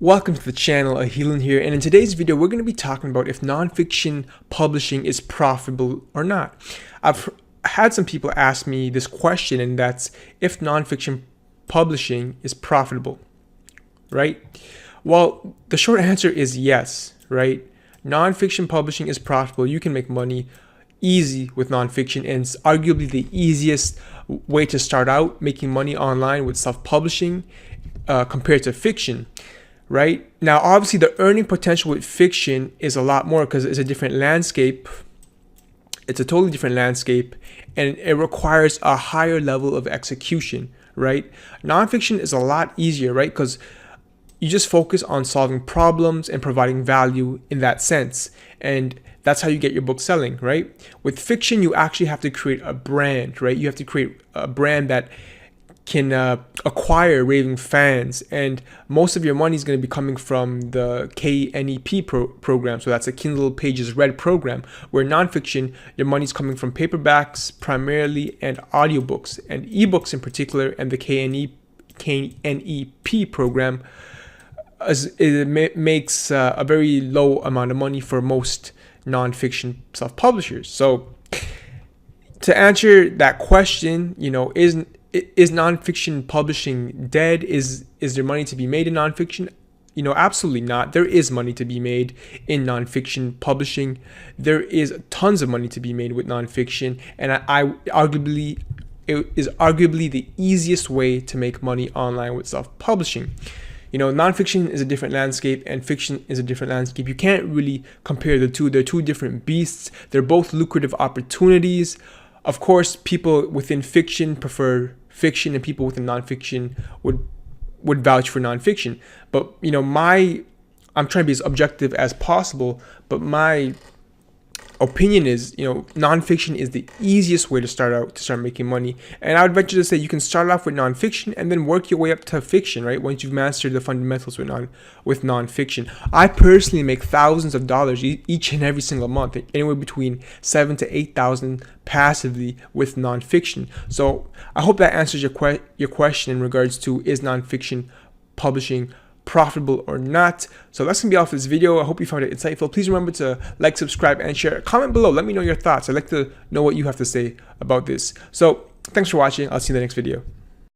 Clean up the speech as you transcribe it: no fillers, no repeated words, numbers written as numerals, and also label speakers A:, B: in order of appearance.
A: Welcome to the channel, Ahilan here, and in today's video we're going to be talking about if nonfiction publishing is profitable or not. I've had some people ask me this question, and that's if nonfiction publishing is profitable, right? Well, the short answer is yes, right? Nonfiction publishing is profitable. You can make money easy with nonfiction, and it's arguably the easiest way to start out making money online with self-publishing compared to fiction. Right now, obviously, the earning potential with fiction is a lot more because it's a different landscape. It's a totally different landscape, and it requires a higher level of execution. Right, nonfiction is a lot easier, right? Because you just focus on solving problems and providing value in that sense, and that's how you get your book selling. Right, with fiction, you actually have to create a brand. Right, you have to create a brand that can acquire raving fans, and most of your money is going to be coming from the KNEP program. So that's a Kindle Pages Read program, where nonfiction, your money is coming from paperbacks primarily and audiobooks and ebooks in particular. And the KNEP program makes a very low amount of money for most nonfiction self-publishers. So to answer that question, is nonfiction publishing dead? Is there money to be made in nonfiction? Absolutely not. There is money to be made in nonfiction publishing. There is tons of money to be made with nonfiction, and it is arguably the easiest way to make money online with self-publishing. Nonfiction is a different landscape and fiction is a different landscape. You can't really compare the two. They're two different beasts. They're both lucrative opportunities. Of course, people within fiction prefer fiction, and people within nonfiction would vouch for nonfiction. But I'm trying to be as objective as possible, but my opinion is, nonfiction is the easiest way to start making money. And I would venture to say you can start off with nonfiction and then work your way up to fiction, right? Once you've mastered the fundamentals with nonfiction. I personally make thousands of dollars each and every single month, anywhere between $7,000 to $8,000 passively with nonfiction. So I hope that answers your question in regards to is nonfiction publishing profitable or not. So that's gonna be all for this video. I hope you found it insightful. Please remember to like, subscribe, and share. Comment below. Let me know your thoughts. I'd like to know what you have to say about this. So thanks for watching. I'll see you in the next video.